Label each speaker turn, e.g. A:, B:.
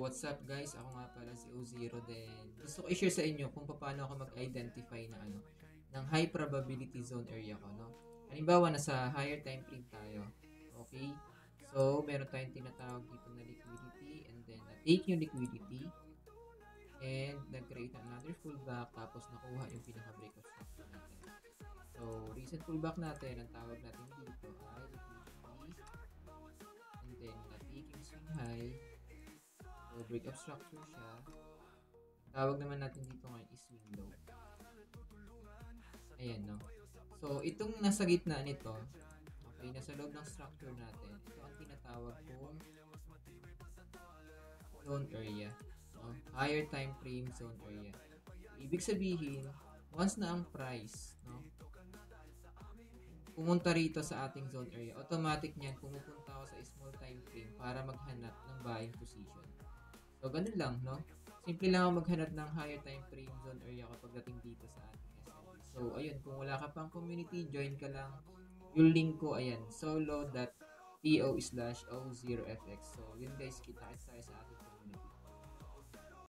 A: what's up guys? Ako nga pala si O0 din. Gusto ko i-share sa inyo kung paano ako mag-identify ng high probability zone area ko, no? Halimbawa, nasa higher time frame tayo. Okay? So, meron tayong tinatawag dito na liquidity and then na-take yung liquidity and nag-create another pullback tapos nakuha yung pinaka-breakout structure natin. So, recent pullback natin, ang tawag natin dito ay liquidity and then na-take yung swing high. So, breakup structure siya. Tawag naman natin dito ngayon is swing low. Ayan, no? So, itong nasa gitna nito, okay, nasa loob ng structure natin, ito ang tinatawag kong zone area. No? Higher time frame zone area. Ibig sabihin, once na ang price, no, pumunta rito sa ating zone area, automatic niyan, pumupunta ako sa small time frame para maghanap ng buying position. So, ganun lang, no? Simple lang ako maghanap ng higher time frame zone area kapag dating dito sa ating SLB. So, ayun, kung wala ka pang community, join ka lang. Yung link ko, ayan, solo.to/o0fx. So, yun guys, kita tayo sa ating community.